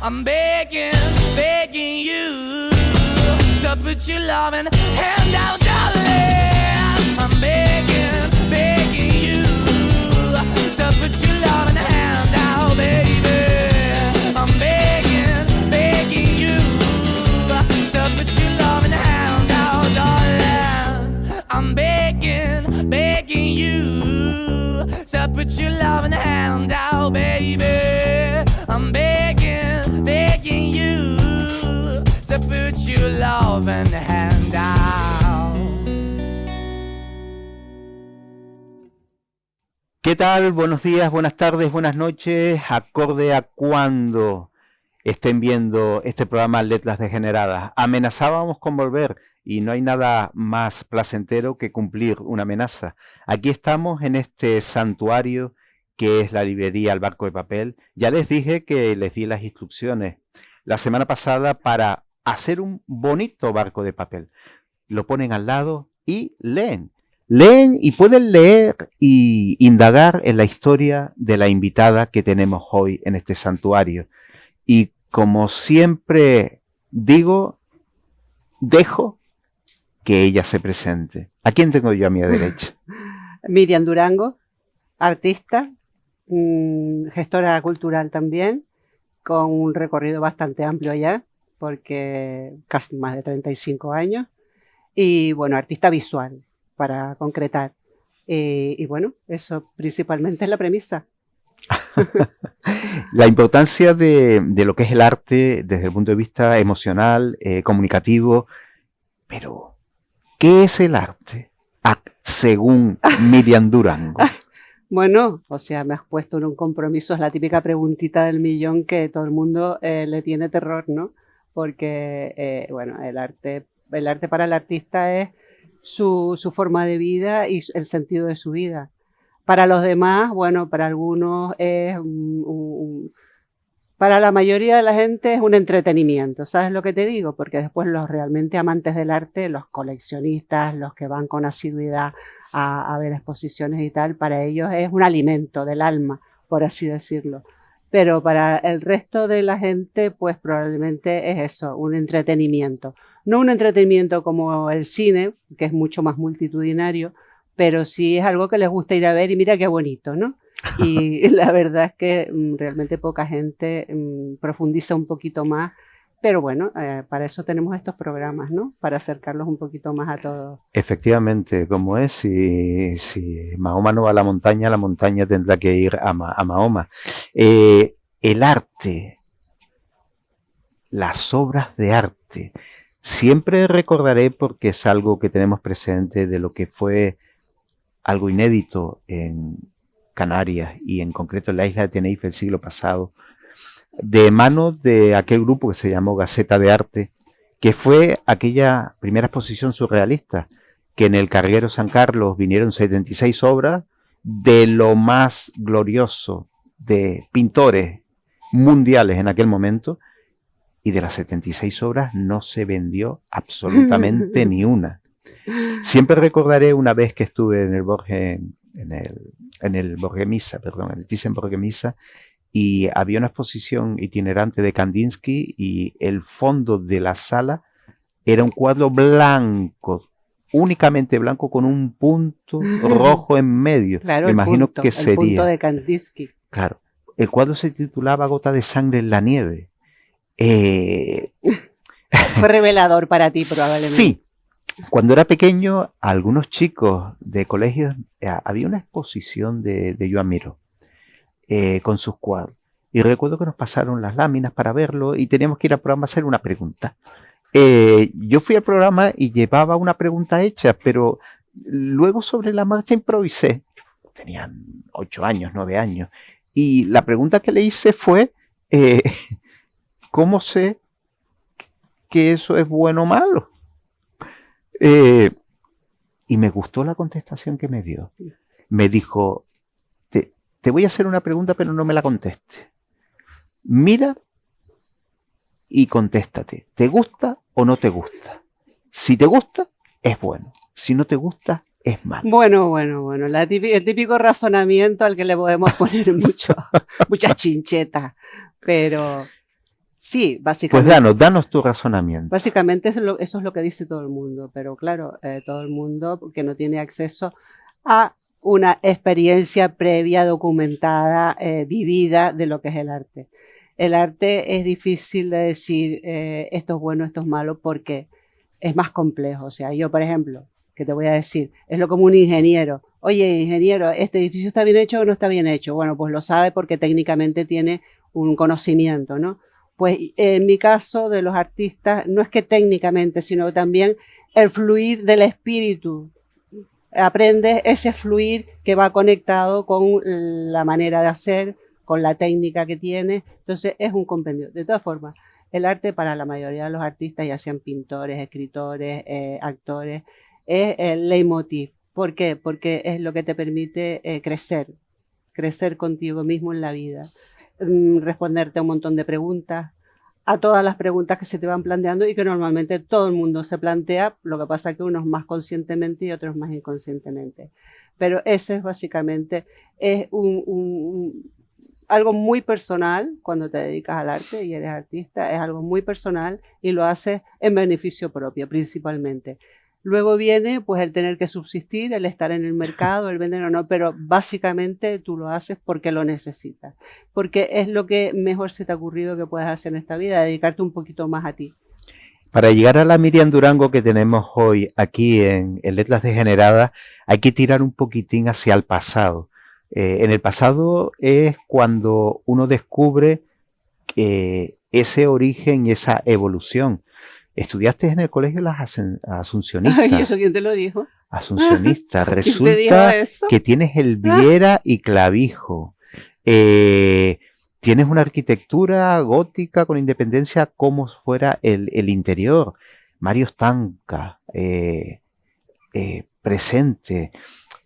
I'm begging, begging you to put your loving hand out, darling. I'm begging, begging you to put your loving hand out, baby. I'm begging, begging you to put your loving hand out, darling. I'm begging, begging you to put your loving hand out, baby. I'm begging, begging you to put your loving hand out. ¿Qué tal? Buenos días, buenas tardes, buenas noches, acorde a cuando estén viendo este programa Letras Degeneradas. Amenazábamos con volver y no hay nada más placentero que cumplir una amenaza. Aquí estamos en este santuario que es la librería El Barco de Papel. Ya les dije que les di las instrucciones la semana pasada para hacer un bonito barco de papel. Lo ponen al lado y leen. Leen y pueden leer y indagar en la historia de la invitada que tenemos hoy en este santuario. Y como siempre digo, dejo que ella se presente. ¿A quién tengo yo a mi derecha? Miriam Durango, artista, gestora cultural también, con un recorrido bastante amplio allá, porque casi más de 35 años, y bueno, artista visual, para concretar. Y bueno, eso principalmente es la premisa. La importancia de lo que es el arte desde el punto de vista emocional, comunicativo, pero ¿qué es el arte? Según Miriam Durango. Bueno, o sea, me has puesto en un compromiso, es la típica preguntita del millón que todo el mundo le tiene terror, ¿no? Porque, bueno, el arte para el artista es su forma de vida y el sentido de su vida. Para los demás, bueno, para algunos es para la mayoría de la gente es un entretenimiento, ¿sabes lo que te digo? Porque después los realmente amantes del arte, los coleccionistas, los que van con asiduidad a ver exposiciones y tal, para ellos es un alimento del alma, por así decirlo. Pero para el resto de la gente, pues probablemente es eso, un entretenimiento. No un entretenimiento como el cine, que es mucho más multitudinario, pero sí es algo que les gusta ir a ver y mira qué bonito, ¿no? Y la verdad es que realmente poca gente profundiza un poquito más, pero bueno, para eso tenemos estos programas, ¿no? Para acercarlos un poquito más a todos. Efectivamente, como es, si Mahoma no va a la montaña tendrá que ir a Mahoma. El arte, las obras de arte, siempre recordaré porque es algo que tenemos presente de lo que fue algo inédito en Canarias y en concreto en la isla de Tenerife el siglo pasado, de manos de aquel grupo que se llamó Gaceta de Arte, que fue aquella primera exposición surrealista, que en el Carguero San Carlos vinieron 76 obras de lo más glorioso de pintores mundiales en aquel momento, y de las 76 obras no se vendió absolutamente ni una. Siempre recordaré una vez que estuve en el Borgemisa, en el Thyssen-Borgemisa, y había una exposición itinerante de Kandinsky y el fondo de la sala era un cuadro blanco, únicamente blanco con un punto rojo en medio. Claro, me imagino que sería el punto de Kandinsky. Claro, el cuadro se titulaba Gota de sangre en la nieve. Fue revelador para ti probablemente. Sí. Cuando era pequeño, algunos chicos de colegios, había una exposición de Joan Miró con sus cuadros. Y recuerdo que nos pasaron las láminas para verlo y teníamos que ir al programa a hacer una pregunta. Yo fui al programa y llevaba una pregunta hecha, pero luego sobre la marcha improvisé. Tenían 8 años, 9 años. Y la pregunta que le hice fue, ¿cómo sé que eso es bueno o malo? Y me gustó la contestación que me dio. Me dijo, te voy a hacer una pregunta, pero no me la contestes. Mira y contéstate. ¿Te gusta o no te gusta? Si te gusta, es bueno. Si no te gusta, es malo. Bueno. El típico razonamiento al que le podemos poner muchas chinchetas. Pero Sí, Pues básicamente. danos tu razonamiento. Básicamente eso es lo que dice todo el mundo, pero claro, todo el mundo que no tiene acceso a una experiencia previa, documentada, vivida de lo que es el arte. El arte es difícil de decir esto es bueno, esto es malo, porque es más complejo. O sea, yo, por ejemplo, que te voy a decir, es lo como un ingeniero. Oye, ingeniero, ¿este edificio está bien hecho o no está bien hecho? Bueno, pues lo sabe porque técnicamente tiene un conocimiento, ¿no? Pues en mi caso de los artistas, no es que técnicamente, sino también el fluir del espíritu. Aprendes ese fluir que va conectado con la manera de hacer, con la técnica que tiene. Entonces es un compendio. De todas formas, el arte para la mayoría de los artistas, ya sean pintores, escritores, actores, es el leitmotiv. ¿Por qué? Porque es lo que te permite crecer contigo mismo en la vida, responderte a un montón de preguntas, a todas las preguntas que se te van planteando y que normalmente todo el mundo se plantea, lo que pasa es que unos más conscientemente y otros más inconscientemente. Pero ese es básicamente es algo muy personal cuando te dedicas al arte y eres artista, es algo muy personal y lo haces en beneficio propio principalmente. Luego viene pues el tener que subsistir, el estar en el mercado, el vender o no, pero básicamente tú lo haces porque lo necesitas, porque es lo que mejor se te ha ocurrido que puedes hacer en esta vida, dedicarte un poquito más a ti. Para llegar a la Miriam Durango que tenemos hoy aquí en Letras Degeneradas, hay que tirar un poquitín hacia el pasado. En el pasado es cuando uno descubre ese origen y esa evolución. Estudiaste en el colegio las Asuncionistas. ¿Y eso quién te lo dijo? Asuncionistas. ¿Quién te dijo Resulta eso? que tienes el Viera y Clavijo. Tienes una arquitectura gótica con independencia como fuera el interior. Mario Stanca, presente.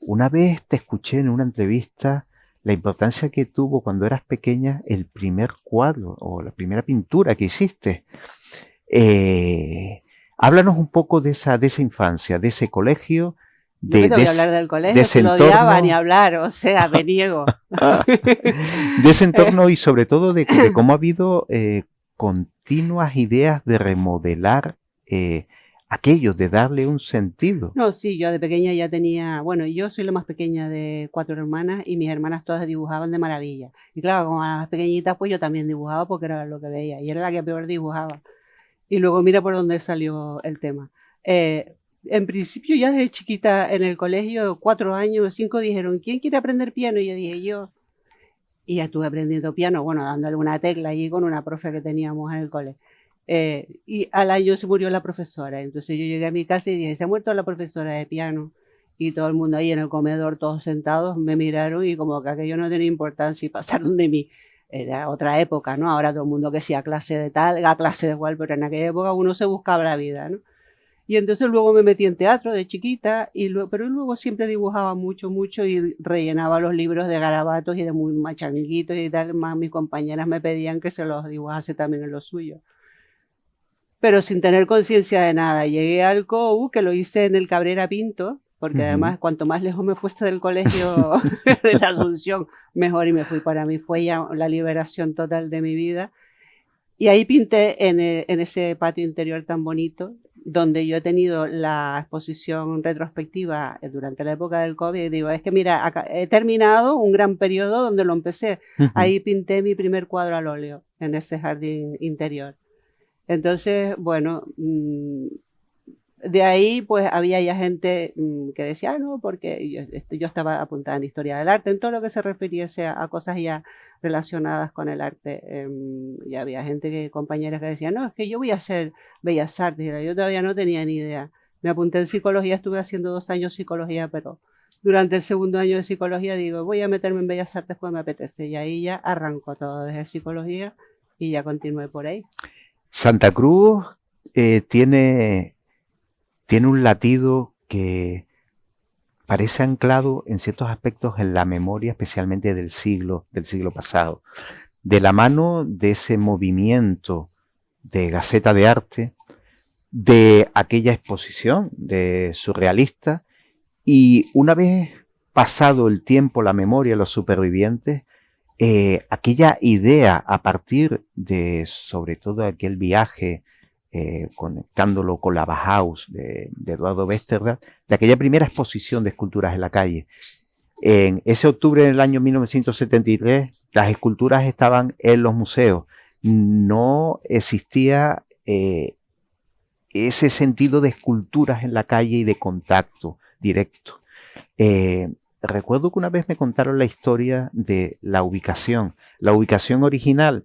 Una vez te escuché en una entrevista la importancia que tuvo cuando eras pequeña el primer cuadro o la primera pintura que hiciste. Háblanos un poco de esa infancia, de ese colegio, No me te voy a hablar del colegio, que lo odiaba ni hablar, o sea, me niego. de ese entorno y sobre todo de cómo ha habido continuas ideas de remodelar aquello, de darle un sentido. No, sí, yo de pequeña ya tenía, bueno, yo soy la más pequeña de 4 hermanas y mis hermanas todas dibujaban de maravilla. Y claro, como las más pequeñitas, pues yo también dibujaba porque era lo que veía y era la que peor dibujaba. Y luego mira por dónde salió el tema. En principio ya desde chiquita en el colegio, 4 años, 5, dijeron, ¿quién quiere aprender piano? Y yo dije, yo. Y ya estuve aprendiendo piano, bueno, dándole una tecla allí con una profe que teníamos en el cole. Y al año se murió la profesora. Entonces yo llegué a mi casa y dije, se ha muerto la profesora de piano. Y todo el mundo ahí en el comedor, todos sentados, me miraron y como que aquello no tenía importancia y pasaron de mí. Era otra época, ¿no? Ahora todo el mundo que sea clase de tal, a clase de igual, pero en aquella época uno se buscaba la vida, ¿no? Y entonces luego me metí en teatro de chiquita, pero luego siempre dibujaba mucho, mucho y rellenaba los libros de garabatos y de muy machanguitos y tal. Más mis compañeras me pedían que se los dibujase también en lo suyo. Pero sin tener conciencia de nada. Llegué al COU, que lo hice en el Cabrera Pinto, porque además cuanto más lejos me fuese del colegio de la Asunción, mejor, y me fui. Para mí fue ya la liberación total de mi vida. Y ahí pinté en ese patio interior tan bonito, donde yo he tenido la exposición retrospectiva durante la época del COVID. Y digo, es que mira, acá he terminado un gran periodo donde lo empecé. Ahí pinté mi primer cuadro al óleo, en ese jardín interior. Entonces, bueno, de ahí pues había ya gente que decía, ah, no, porque yo estaba apuntada en historia del arte, en todo lo que se refiriese a cosas ya relacionadas con el arte. Y había gente, compañeras que decían, no, es que yo voy a hacer bellas artes. Yo todavía no tenía ni idea. Me apunté en psicología, estuve haciendo 2 años psicología, pero durante el segundo año de psicología digo, voy a meterme en bellas artes pues me apetece. Y ahí ya arrancó todo desde psicología y ya continué por ahí. Santa Cruz tiene un latido que parece anclado en ciertos aspectos en la memoria, especialmente del siglo pasado. De la mano de ese movimiento de Gaceta de Arte, de aquella exposición de surrealista, y una vez pasado el tiempo, la memoria, los supervivientes, aquella idea a partir de, sobre todo, aquel viaje, conectándolo con la Bauhaus de Eduardo Westergaard, de aquella primera exposición de esculturas en la calle. En ese octubre del año 1973, las esculturas estaban en los museos. No existía ese sentido de esculturas en la calle y de contacto directo. Recuerdo que una vez me contaron la historia de la ubicación. La ubicación original,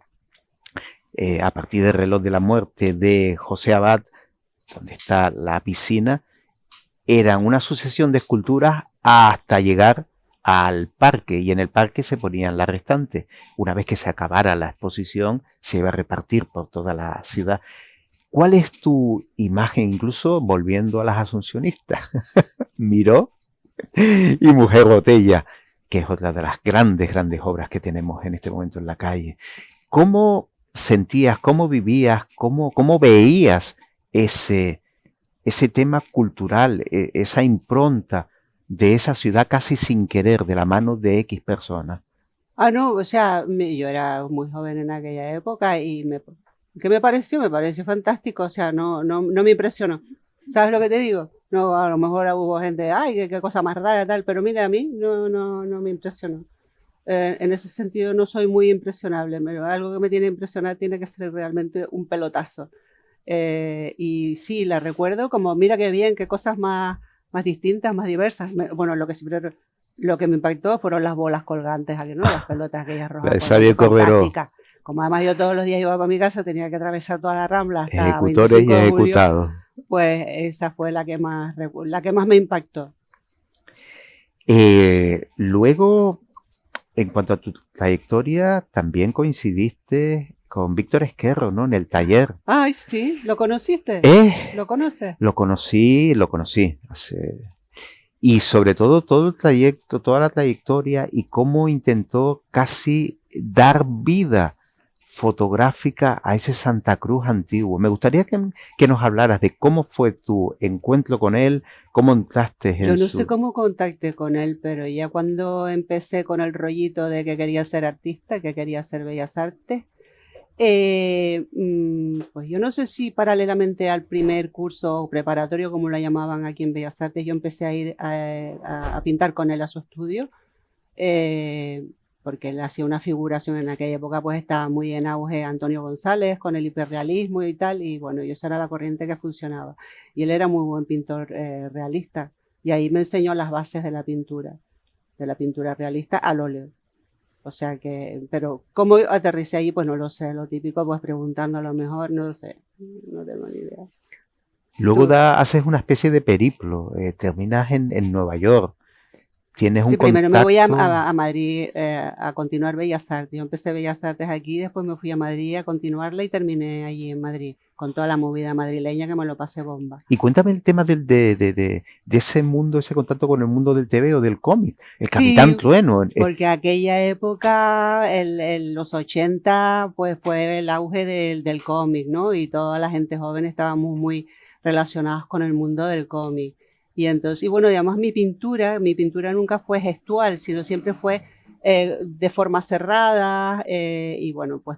a partir del reloj de la muerte de José Abad, donde está la piscina, era una sucesión de esculturas hasta llegar al parque, y en el parque se ponían las restantes. Una vez que se acabara la exposición, se iba a repartir por toda la ciudad. ¿Cuál es tu imagen, incluso volviendo a las asuncionistas? Miró y Mujer Botella, que es otra de las grandes obras que tenemos en este momento en la calle. ¿Cómo sentías, cómo vivías, cómo veías ese tema cultural, esa impronta de esa ciudad casi sin querer, de la mano de X personas? No, o sea, yo era muy joven en aquella época y ¿qué me pareció? Me pareció fantástico, o sea, no me impresionó. ¿Sabes lo que te digo? No, a lo mejor hubo gente, ay, qué cosa más rara, tal, pero mira, a mí no me impresionó. En ese sentido no soy muy impresionable, pero algo que me tiene que impresionar tiene que ser realmente un pelotazo. Y sí, la recuerdo como, mira qué bien, qué cosas más distintas, más diversas. Bueno, lo que me impactó fueron las bolas colgantes, ¿no? Las pelotas aquellas rojas. Fantásticas. Como además yo todos los días iba para mi casa, tenía que atravesar toda la Rambla hasta ejecutores 25 y de julio, ejecutados. pues esa fue la que más me impactó. Luego, en cuanto a tu trayectoria, también coincidiste con Víctor Esquerro, ¿no? En el taller. Ay, sí, ¿lo conociste? ¿Lo conoces? Lo conocí. Y sobre todo el trayecto, toda la trayectoria y cómo intentó casi dar vida fotográfica a ese Santa Cruz antiguo. Me gustaría que nos hablaras de cómo fue tu encuentro con él, cómo entraste en Yo no sé cómo contacté con él, pero ya cuando empecé con el rollito de que quería ser artista, que quería hacer bellas artes, pues yo no sé si paralelamente al primer curso preparatorio, como lo llamaban aquí en Bellas Artes, yo empecé a ir a pintar con él a su estudio, porque él hacía una figuración en aquella época, pues estaba muy en auge Antonio González con el hiperrealismo y tal, y bueno, esa era la corriente que funcionaba. Y él era muy buen pintor realista, y ahí me enseñó las bases de la pintura realista al óleo. O sea que, pero cómo aterricé ahí, pues no lo sé, lo típico, pues preguntando a lo mejor, no lo sé, no tengo ni idea. Luego haces una especie de periplo, terminas en Nueva York, tienes un Sí, primero contacto... me voy a Madrid a continuar Bellas Artes. Yo empecé Bellas Artes aquí, después me fui a Madrid a continuarla y terminé allí en Madrid, con toda la movida madrileña que me lo pasé bomba. Y cuéntame el tema de ese mundo, ese contacto con el mundo del TV o del cómic, el Capitán Sí, Trueno. porque aquella época, los 80, pues fue el auge del cómic, ¿no? Y toda la gente joven estábamos muy relacionados con el mundo del cómic. Y entonces, y bueno, además mi pintura nunca fue gestual, sino siempre fue de forma cerrada, y bueno, pues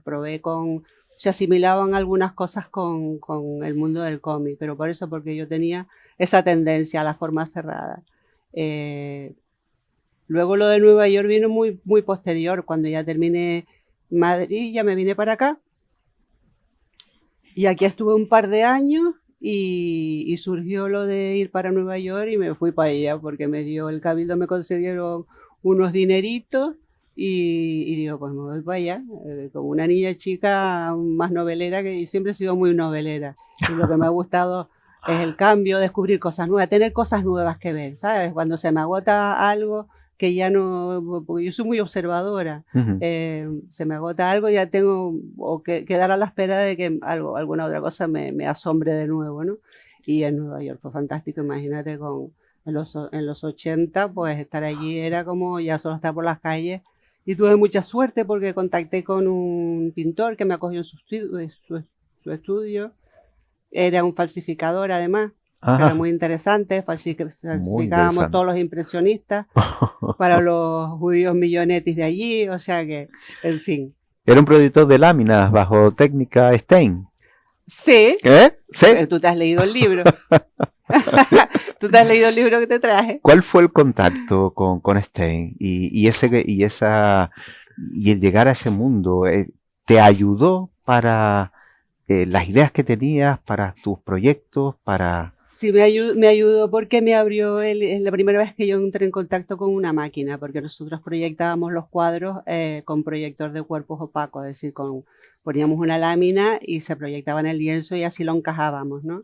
se asimilaban algunas cosas con el mundo del cómic, pero por eso, porque yo tenía esa tendencia a la forma cerrada. Luego lo de Nueva York vino muy, muy posterior, cuando ya terminé Madrid, ya me vine para acá, y aquí estuve un par de años, y surgió lo de ir para Nueva York y me fui para allá porque el Cabildo me concedieron unos dineritos y digo, pues me voy para allá, como una niña chica más novelera, que yo siempre he sido muy novelera, y lo que me ha gustado es el cambio, descubrir cosas nuevas, tener cosas nuevas que ver, ¿sabes? Cuando se me agota algo que ya no, porque yo soy muy observadora, se me agota algo, ya tengo o que quedar a la espera de que alguna otra cosa me asombre de nuevo, ¿no? Y en Nueva York fue fantástico, imagínate, en los 80, pues estar allí era como ya solo estar por las calles, y tuve mucha suerte porque contacté con un pintor que me acogió en su estudio, era un falsificador además. Era Ah, muy interesante, muy falsificábamos interesante. todos los impresionistas para los judíos millonetis de allí, o sea que, en fin. Era un proyector de láminas bajo técnica Stein. Sí, ¿Eh? ¿Sí? tú te has leído el libro. Tú te has leído el libro que te traje. ¿Cuál fue el contacto con Stein y el llegar a ese mundo? ¿Te ayudó para las ideas que tenías, para tus proyectos, para... Sí, me ayudó porque me abrió es la primera vez que yo entré en contacto con una máquina, porque nosotros proyectábamos los cuadros con proyector de cuerpos opacos, es decir, poníamos una lámina y se proyectaba en el lienzo y así lo encajábamos, ¿no?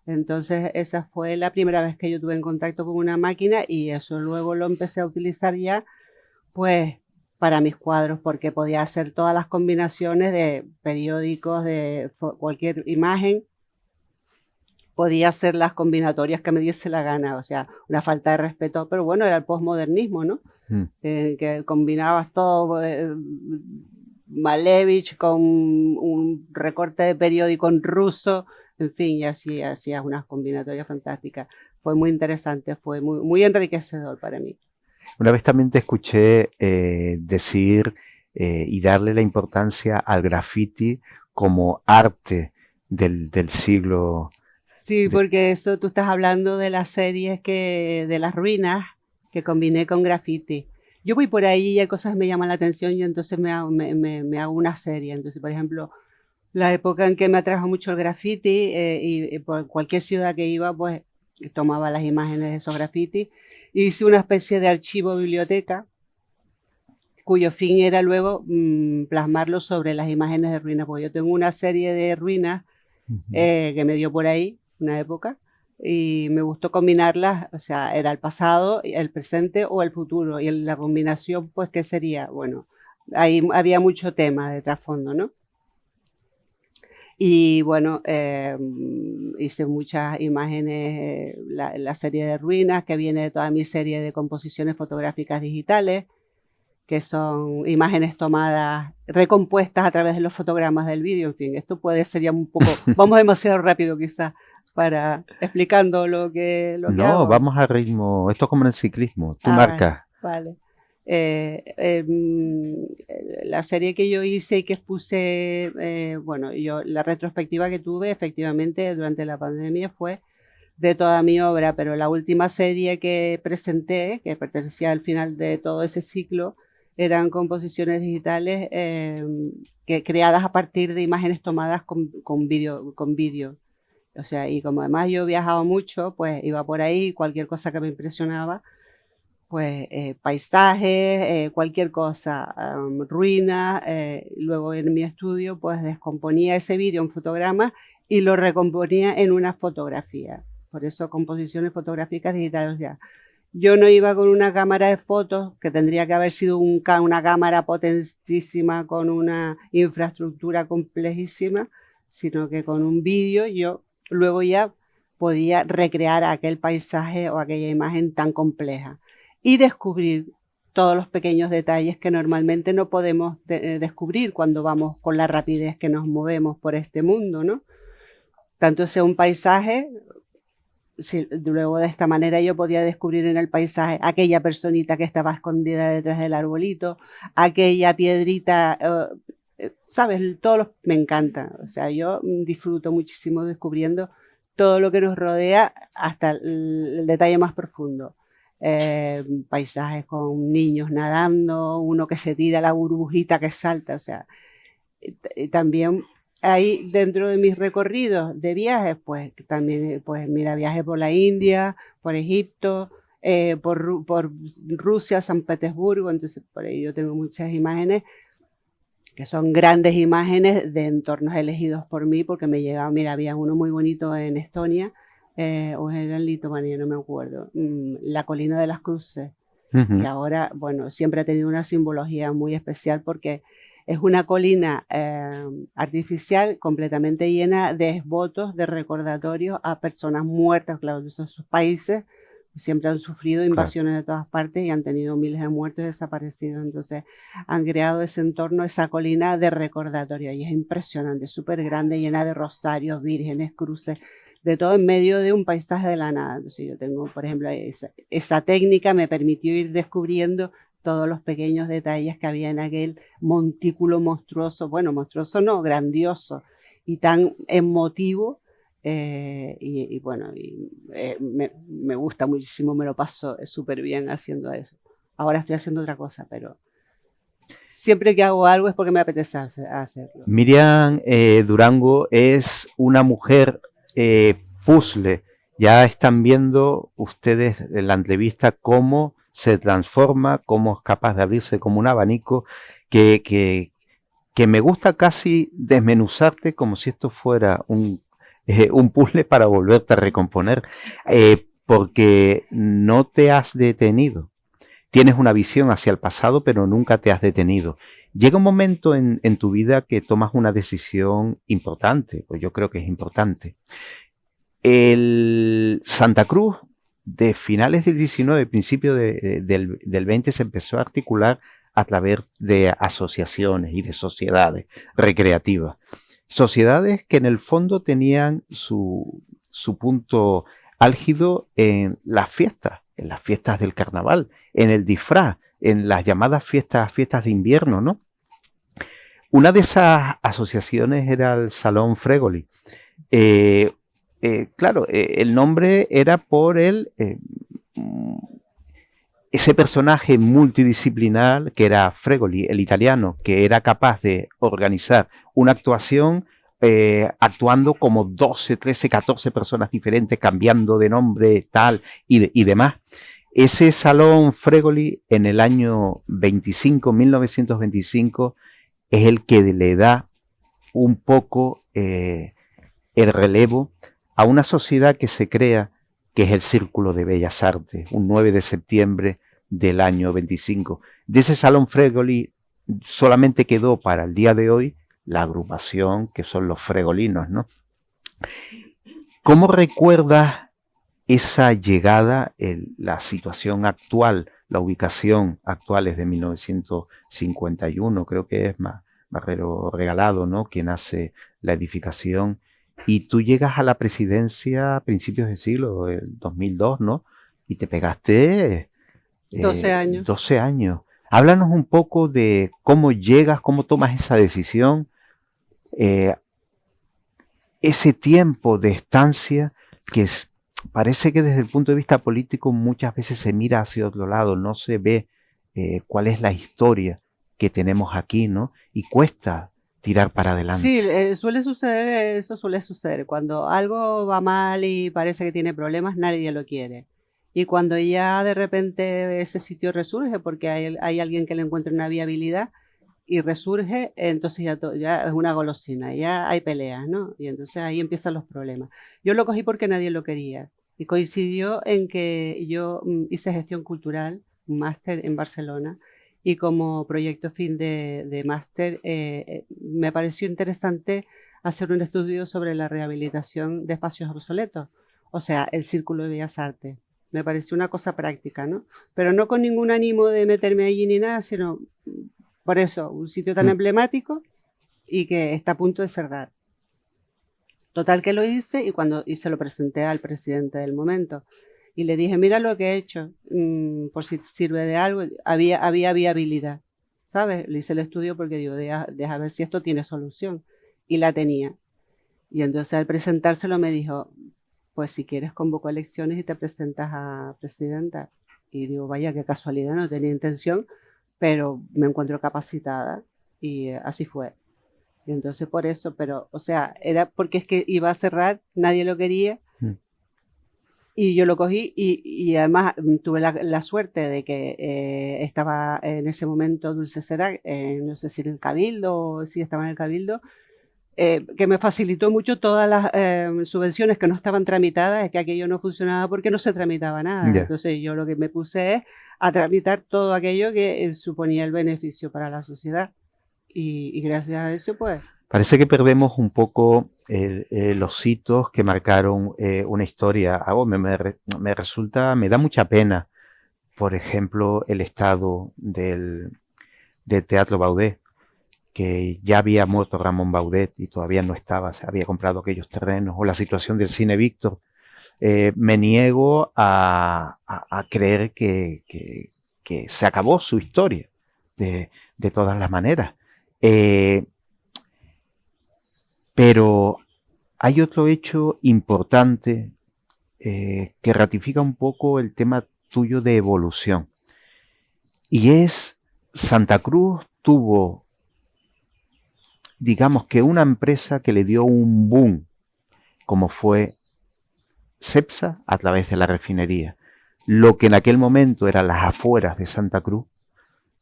Entonces, esa fue la primera vez que yo tuve en contacto con una máquina y eso luego lo empecé a utilizar ya, pues, para mis cuadros, porque podía hacer todas las combinaciones de periódicos, de cualquier imagen, podía hacer las combinatorias que me diese la gana, o sea, una falta de respeto, pero bueno, era el posmodernismo, ¿no? Mm. Que combinabas todo, Malevich con un recorte de periódico en ruso, en fin, y así hacías unas combinatorias fantásticas. Fue muy interesante, fue muy enriquecedor para mí. Una vez también te escuché decir y darle la importancia al graffiti como arte del siglo. Sí, porque eso tú estás hablando de las series de las ruinas que combiné con graffiti. Yo voy por ahí y hay cosas que me llaman la atención y entonces me hago una serie. Entonces, por ejemplo, la época en que me atrajo mucho el graffiti y por cualquier ciudad que iba, pues tomaba las imágenes de esos grafitis. Hice una especie de archivo biblioteca cuyo fin era luego plasmarlo sobre las imágenes de ruinas, porque yo tengo una serie de ruinas que me dio por ahí una época y me gustó combinarlas, o sea, era el pasado, el presente o el futuro y la combinación, pues, ¿qué sería? Bueno, ahí había mucho tema de trasfondo, ¿no? Y bueno, hice muchas imágenes, la serie de ruinas que viene de toda mi serie de composiciones fotográficas digitales, que son imágenes tomadas, recompuestas a través de los fotogramas del vídeo. En fin, esto puede ser ya un poco, vamos demasiado rápido quizás para explicando lo que No, hago. vamos a ritmo. Esto es como en el ciclismo. Tú Ah, marcas. vale. La serie que yo hice y que expuse, bueno, la retrospectiva que tuve efectivamente durante la pandemia fue de toda mi obra, pero la última serie que presenté, que pertenecía al final de todo ese ciclo, eran composiciones digitales creadas a partir de imágenes tomadas con vídeo. O sea, y como además yo viajaba mucho, pues iba por ahí, cualquier cosa que me impresionaba, pues paisajes, cualquier cosa, ruinas. Luego en mi estudio, pues descomponía ese vídeo en fotogramas y lo recomponía en una fotografía. Por eso composiciones fotográficas digitales ya. Yo no iba con una cámara de fotos, que tendría que haber sido una cámara potentísima con una infraestructura complejísima, sino que con un vídeo yo luego ya podía recrear aquel paisaje o aquella imagen tan compleja y descubrir todos los pequeños detalles que normalmente no podemos descubrir cuando vamos con la rapidez que nos movemos por este mundo, ¿no? Tanto sea un paisaje, si luego de esta manera yo podía descubrir en el paisaje aquella personita que estaba escondida detrás del arbolito, aquella piedrita, ¿sabes? Me encanta. O sea, yo disfruto muchísimo descubriendo todo lo que nos rodea hasta el detalle más profundo. Paisajes con niños nadando, uno que se tira, la burbujita que salta, o sea, también ahí dentro de mis recorridos de viajes, pues también, pues mira, viaje por la India, por Egipto, por Rusia, San Petersburgo, entonces por ahí yo tengo muchas imágenes que son grandes imágenes de entornos elegidos por mí, porque me llegaba, mira, había uno muy bonito en Estonia, o era en Lituania, no me acuerdo, la colina de las cruces, que ahora, bueno, siempre ha tenido una simbología muy especial porque es una colina artificial completamente llena de esbotos, de recordatorios a personas muertas, claro, esos países siempre han sufrido invasiones de todas partes y han tenido miles de muertos y desaparecidos. Entonces han creado ese entorno, esa colina de recordatorio y es impresionante, súper grande, llena de rosarios, vírgenes, cruces, de todo en medio de un paisaje de la nada. Entonces yo tengo, por ejemplo, esa técnica me permitió ir descubriendo todos los pequeños detalles que había en aquel montículo monstruoso, bueno, monstruoso no, grandioso y tan emotivo. Me gusta muchísimo, me lo paso súper bien haciendo eso. Ahora estoy haciendo otra cosa, pero siempre que hago algo es porque me apetece hacerlo. Miriam Durango es una mujer puzzle. Ya están viendo ustedes en la entrevista cómo se transforma, cómo es capaz de abrirse como un abanico, que me gusta casi desmenuzarte como si esto fuera un puzzle para volverte a recomponer, porque no te has detenido. Tienes una visión hacia el pasado, pero nunca te has detenido. Llega un momento en tu vida que tomas una decisión importante, pues yo creo que es importante. El Santa Cruz, de finales del 19, principio del 20, se empezó a articular a través de asociaciones y de sociedades recreativas. Sociedades que en el fondo tenían su punto álgido en las fiestas del carnaval, en el disfraz, en las llamadas fiestas de invierno, ¿no? Una de esas asociaciones era el Salón Fregoli. Claro, el nombre era por ese personaje multidisciplinar que era Fregoli, el italiano, que era capaz de organizar una actuación actuando como 12, 13, 14 personas diferentes, cambiando de nombre, tal y demás. Ese Salón Fregoli en el año 1925, es el que le da un poco el relevo a una sociedad que se crea, que es el Círculo de Bellas Artes, un 9 de septiembre del año 25. De ese Salón Fregoli solamente quedó para el día de hoy la agrupación que son los fregolinos, ¿no? ¿Cómo recuerdas esa llegada, la situación actual, la ubicación actual es de 1951, creo que es Marrero Regalado, ¿no?, quien hace la edificación, y tú llegas a la presidencia a principios del siglo, el 2002, ¿no?, y te pegaste 12 años. 12 años. Háblanos un poco de cómo llegas, cómo tomas esa decisión, ese tiempo de estancia que parece que desde el punto de vista político muchas veces se mira hacia otro lado, no se ve cuál es la historia que tenemos aquí, ¿no? Y cuesta tirar para adelante. Sí, suele suceder, eso suele suceder. Cuando algo va mal y parece que tiene problemas, nadie lo quiere. Y cuando ya de repente ese sitio resurge porque hay alguien que le encuentra una viabilidad y resurge, entonces ya es una golosina, ya hay peleas, ¿no? Y entonces ahí empiezan los problemas. Yo lo cogí porque nadie lo quería. Y coincidió en que yo hice gestión cultural, un máster en Barcelona, y como proyecto fin de máster me pareció interesante hacer un estudio sobre la rehabilitación de espacios obsoletos, o sea, el Círculo de Bellas Artes. Me pareció una cosa práctica, ¿no? Pero no con ningún ánimo de meterme allí ni nada, sino por eso, un sitio tan emblemático y que está a punto de cerrar. Total que lo hice y se lo presenté al presidente del momento. Y le dije, mira lo que he hecho, por si sirve de algo. Había viabilidad, ¿sabes? Le hice el estudio porque digo, deja ver si esto tiene solución. Y la tenía. Y entonces al presentárselo me dijo, pues si quieres convoco elecciones y te presentas a presidenta. Y digo, vaya, qué casualidad, no tenía intención, pero me encuentro capacitada y así fue. Y entonces por eso, pero, o sea, era porque es que iba a cerrar, nadie lo quería. Y yo lo cogí y además tuve la suerte de que estaba en ese momento Dulce Serac, no sé si en el Cabildo o si estaba en el Cabildo, que me facilitó mucho todas las subvenciones que no estaban tramitadas, es que aquello no funcionaba porque no se tramitaba nada. Yeah. Entonces yo lo que me puse es a tramitar todo aquello que suponía el beneficio para la sociedad. Y gracias a eso, pues... Parece que perdemos un poco los hitos que marcaron una historia. Me da mucha pena, por ejemplo, el estado del Teatro Baudet. que ya había muerto Ramón Baudet y todavía no estaba, se había comprado aquellos terrenos, o la situación del Cine Víctor, me niego a creer que se acabó su historia de todas las maneras. Pero hay otro hecho importante que ratifica un poco el tema tuyo de evolución. Y es, Santa Cruz tuvo, digamos que una empresa que le dio un boom, como fue Cepsa a través de la refinería. Lo que en aquel momento eran las afueras de Santa Cruz,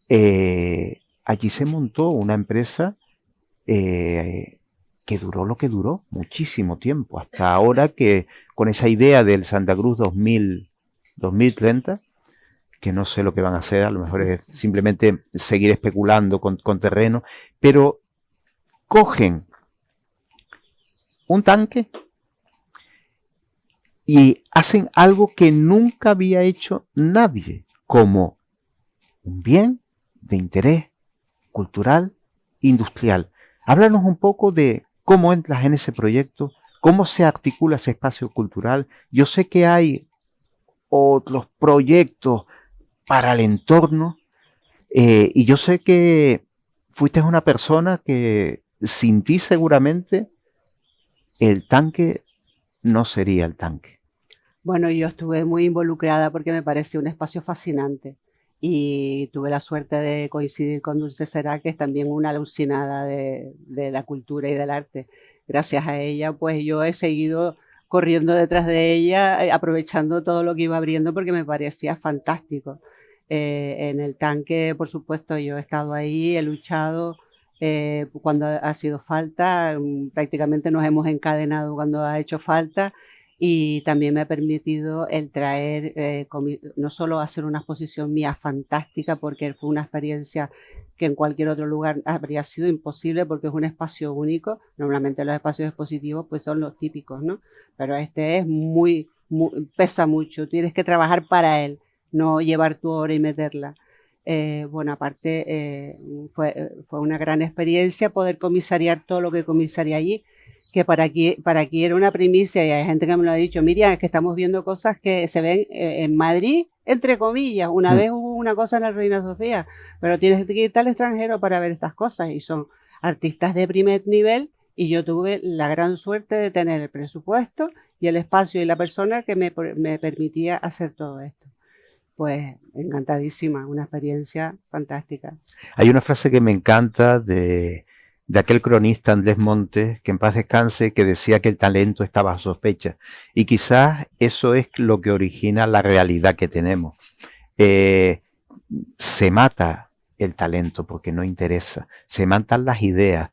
allí se montó una empresa que duró lo que duró, muchísimo tiempo, hasta ahora que con esa idea del Santa Cruz 2030, que no sé lo que van a hacer, a lo mejor es simplemente seguir especulando con terreno, pero cogen un tanque y hacen algo que nunca había hecho nadie, como un bien de interés cultural, industrial. Háblanos un poco de cómo entras en ese proyecto, cómo se articula ese espacio cultural. Yo sé que hay otros proyectos para el entorno, y yo sé que fuiste una persona que sin ti seguramente el tanque no sería el tanque. Bueno, yo estuve muy involucrada porque me pareció un espacio fascinante y tuve la suerte de coincidir con Dulce Será, que es también una alucinada de la cultura y del arte. Gracias a ella, pues yo he seguido corriendo detrás de ella, aprovechando todo lo que iba abriendo porque me parecía fantástico. En el tanque, por supuesto, yo he estado ahí, he luchado cuando ha sido falta, prácticamente nos hemos encadenado cuando ha hecho falta. Y también me ha permitido el traer, no solo hacer una exposición mía fantástica, porque fue una experiencia que en cualquier otro lugar habría sido imposible, porque es un espacio único. Normalmente los espacios expositivos pues son los típicos, ¿no? Pero este es pesa mucho, tienes que trabajar para él, no llevar tu obra y meterla. Bueno, aparte fue una gran experiencia poder comisariar todo lo que comisarié allí, que para aquí era una primicia, y hay gente que me lo ha dicho: Miriam, es que estamos viendo cosas que se ven en Madrid, entre comillas. Una vez hubo una cosa en la Reina Sofía, pero tienes que irte al extranjero para ver estas cosas, y son artistas de primer nivel, y yo tuve la gran suerte de tener el presupuesto y el espacio y la persona que me permitía hacer todo esto. Pues encantadísima, una experiencia fantástica. Hay una frase que me encanta de aquel cronista Andrés Montes, que en paz descanse, que decía que el talento estaba a sospecha. Y quizás eso es lo que origina la realidad que tenemos. Se mata el talento porque no interesa, se matan las ideas.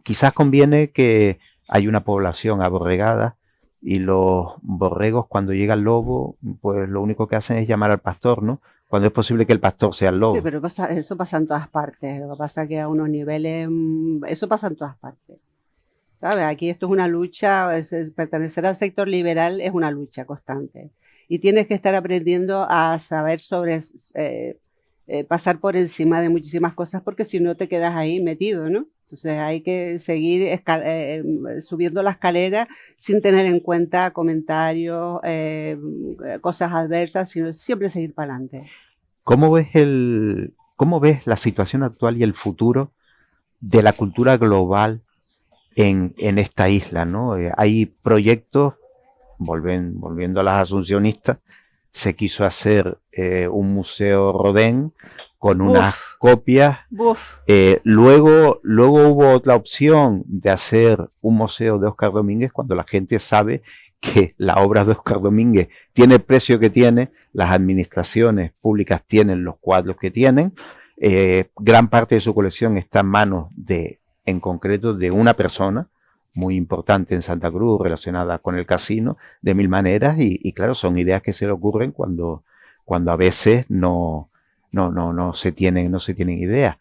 Quizás conviene que hay una población aborregada y los borregos, cuando llega el lobo, pues lo único que hacen es llamar al pastor, ¿no? Cuando es posible que el pastor sea el lobo. Sí, pero eso pasa en todas partes. Lo que pasa es que a unos niveles, eso pasa en todas partes. ¿Sabes? Aquí esto es una lucha, pertenecer al sector liberal es una lucha constante. Y tienes que estar aprendiendo a saber pasar por encima de muchísimas cosas, porque si no te quedas ahí metido, ¿no? Entonces hay que seguir subiendo la escalera sin tener en cuenta comentarios, cosas adversas, sino siempre seguir para adelante. ¿Cómo ves la situación actual y el futuro de la cultura global en esta isla, ¿no? Hay proyectos, volviendo a las asuncionistas, se quiso hacer un museo Rodin con unas copias. Luego hubo otra opción de hacer un museo de Óscar Domínguez, cuando la gente sabe que la obra de Óscar Domínguez tiene el precio que tiene, las administraciones públicas tienen los cuadros que tienen, gran parte de su colección está en manos en concreto de una persona muy importante en Santa Cruz, relacionada con el casino, de mil maneras, y claro, son ideas que se le ocurren cuando a veces no se tienen ideas.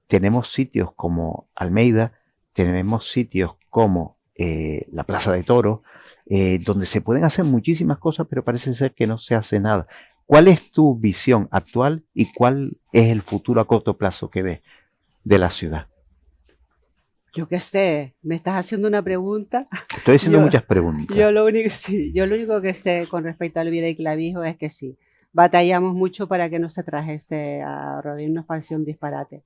Tenemos sitios como Almeida, tenemos sitios como la Plaza de Toros, donde se pueden hacer muchísimas cosas, pero parece ser que no se hace nada. ¿Cuál es tu visión actual y cuál es el futuro a corto plazo que ves de la ciudad? Yo qué sé, me estás haciendo una pregunta. Estoy haciendo Yo, muchas preguntas. yo lo único, sí, yo lo único que sé con respecto al Viera y Clavijo es que sí, batallamos mucho para que no se trajese a Rodin, nos parecía un disparate.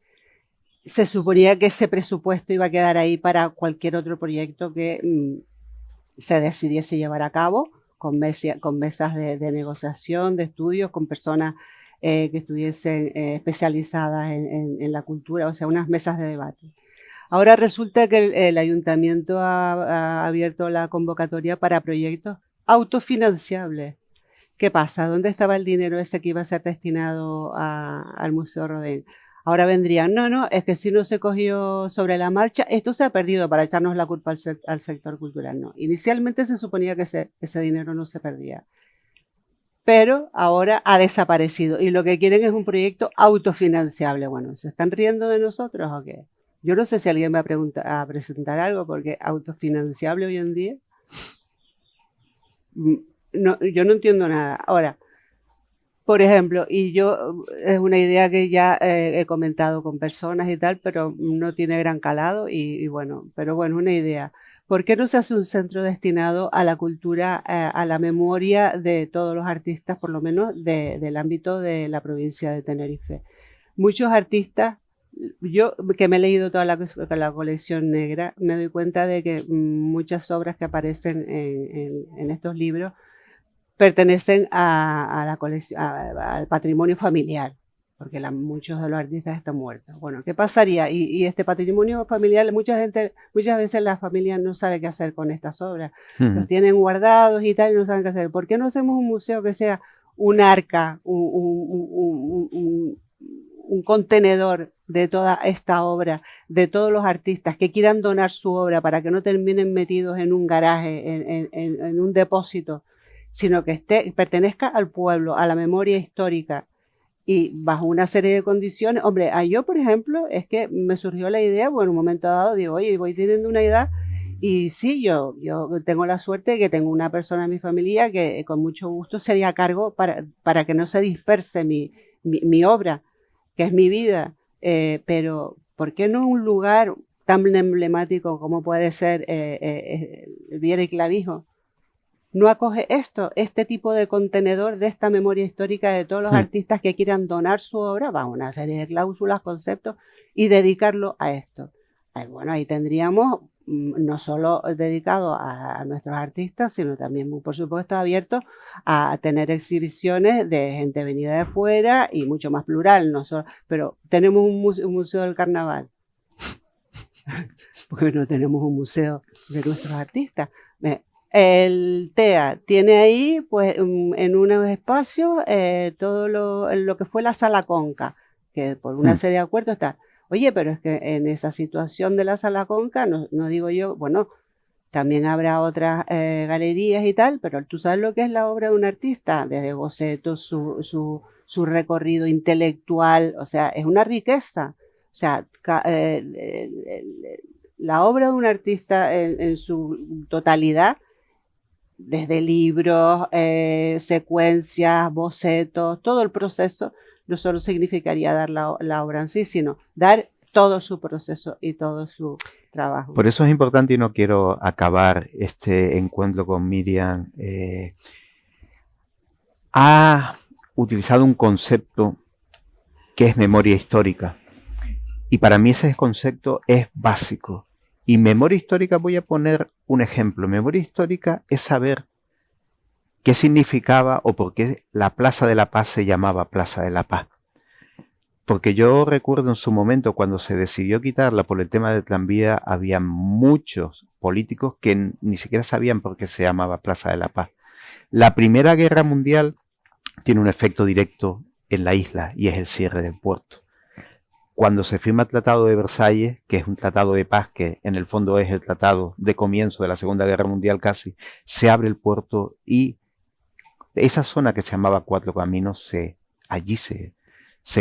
Se suponía que ese presupuesto iba a quedar ahí para cualquier otro proyecto que se decidiese llevar a cabo, con mesas de negociación, de estudios, con personas que estuviesen especializadas en la cultura, o sea, unas mesas de debate. Ahora resulta que el ayuntamiento ha abierto la convocatoria para proyectos autofinanciables. ¿Qué pasa? ¿Dónde estaba el dinero ese que iba a ser destinado al Museo Rodin? Ahora vendrían, no, es que si no se cogió sobre la marcha, esto se ha perdido para echarnos la culpa al sector cultural. No, inicialmente se suponía que ese dinero no se perdía, pero ahora ha desaparecido y lo que quieren es un proyecto autofinanciable. Bueno, ¿se están riendo de nosotros o qué? Yo no sé si alguien va a presentar algo, porque autofinanciable hoy en día, no, yo no entiendo nada. Ahora, por ejemplo, es una idea que ya he comentado con personas y tal, pero no tiene gran calado y bueno, pero bueno, una idea. ¿Por qué no se hace un centro destinado a la cultura, a la memoria de todos los artistas, por lo menos del ámbito de la provincia de Tenerife? Muchos artistas, yo que me he leído toda la colección negra, me doy cuenta de que muchas obras que aparecen en estos libros pertenecen a la colección, al patrimonio familiar, porque muchos de los artistas están muertos. Bueno, ¿qué pasaría? Y este patrimonio familiar, muchas veces la familia no sabe qué hacer con estas obras, los tienen guardados y tal, y no saben qué hacer. ¿Por qué no hacemos un museo que sea un arca, un contenedor de toda esta obra, de todos los artistas que quieran donar su obra para que no terminen metidos en un garaje, en un depósito, sino que pertenezca al pueblo, a la memoria histórica y bajo una serie de condiciones? Hombre, yo, por ejemplo, es que me surgió la idea, bueno, en un momento dado digo, oye, voy teniendo una edad y sí, yo tengo la suerte de que tengo una persona en mi familia que con mucho gusto sería a cargo para que no se disperse mi obra, que es mi vida, pero ¿por qué no un lugar tan emblemático como puede ser el Viera y Clavijo? No acoge este tipo de contenedor de esta memoria histórica de todos los artistas que quieran donar su obra, bajo una serie de cláusulas, conceptos, y dedicarlo a esto. Bueno, ahí tendríamos no solo dedicado a nuestros artistas, sino también, por supuesto, abierto a tener exhibiciones de gente venida de fuera y mucho más plural. No solo, pero tenemos un museo del carnaval, porque no tenemos un museo de nuestros artistas. El TEA tiene ahí, pues, en unos espacios todo lo que fue la Sala Conca, que por una serie de acuerdos está. Oye, pero es que en esa situación de la Sala Conca, no digo yo, bueno, también habrá otras galerías y tal, pero tú sabes lo que es la obra de un artista, desde bocetos, su recorrido intelectual, o sea, es una riqueza. O sea, la obra de un artista en su totalidad, desde libros, secuencias, bocetos, todo el proceso, no solo significaría dar la obra en sí, sino dar todo su proceso y todo su trabajo. Por eso es importante, y no quiero acabar este encuentro con Miriam, ha utilizado un concepto que es memoria histórica, y para mí ese concepto es básico. Y memoria histórica, voy a poner un ejemplo. Memoria histórica es saber qué significaba o por qué la Plaza de la Paz se llamaba Plaza de la Paz. Porque yo recuerdo en su momento, cuando se decidió quitarla por el tema del tranvía, había muchos políticos que ni siquiera sabían por qué se llamaba Plaza de la Paz. La Primera Guerra Mundial tiene un efecto directo en la isla y es el cierre del puerto. Cuando se firma el Tratado de Versalles, que es un tratado de paz que en el fondo es el tratado de comienzo de la Segunda Guerra Mundial casi, se abre el puerto y esa zona que se llamaba Cuatro Caminos, allí se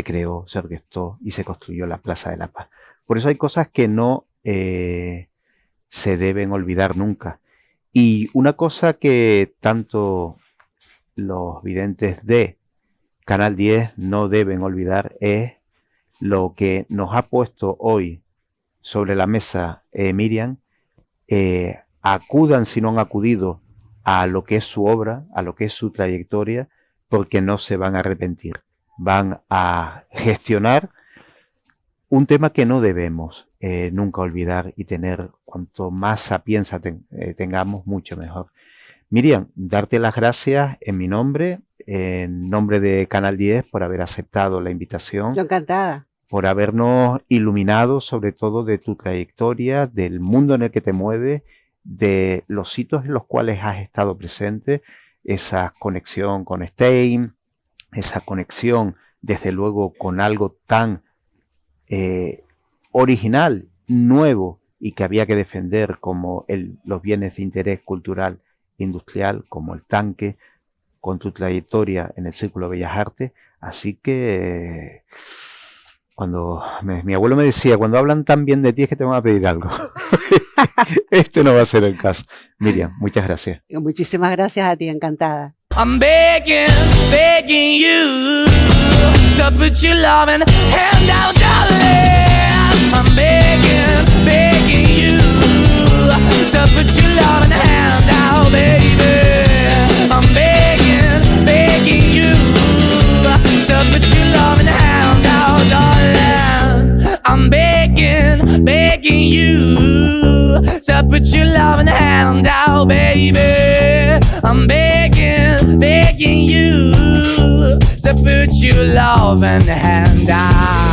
creó, se orquestó y se construyó la Plaza de la Paz. Por eso hay cosas que no se deben olvidar nunca. Y una cosa que tanto los videntes Canal 10 no deben olvidar es lo que nos ha puesto hoy sobre la mesa Miriam. Acudan si no han acudido a lo que es su obra, a lo que es su trayectoria, porque no se van a arrepentir. Van a gestionar un tema que no debemos nunca olvidar y tener cuanto más sapienza tengamos, mucho mejor. Miriam, darte las gracias en mi nombre, en nombre de Canal 10, por haber aceptado la invitación. Yo encantada. Por habernos iluminado sobre todo de tu trayectoria, del mundo en el que te mueves, de los sitios en los cuales has estado presente, esa conexión con Stein, esa conexión desde luego con algo tan original, nuevo y que había que defender como los bienes de interés cultural industrial, como el tanque, con tu trayectoria en el Círculo de Bellas Artes. Así que cuando mi abuelo me decía, cuando hablan tan bien de ti es que te van a pedir algo. Este no va a ser el caso. Miriam, muchas gracias. Muchísimas gracias a ti, encantada. I'm begging, begging you to put your loving hand out, darling. I'm begging, begging you to put your loving hand out, baby. I'm begging, begging you to put your loving hand out, darling. I'm begging, begging you to put your loving hand out, baby. I'm begging, begging you to put your loving hand out.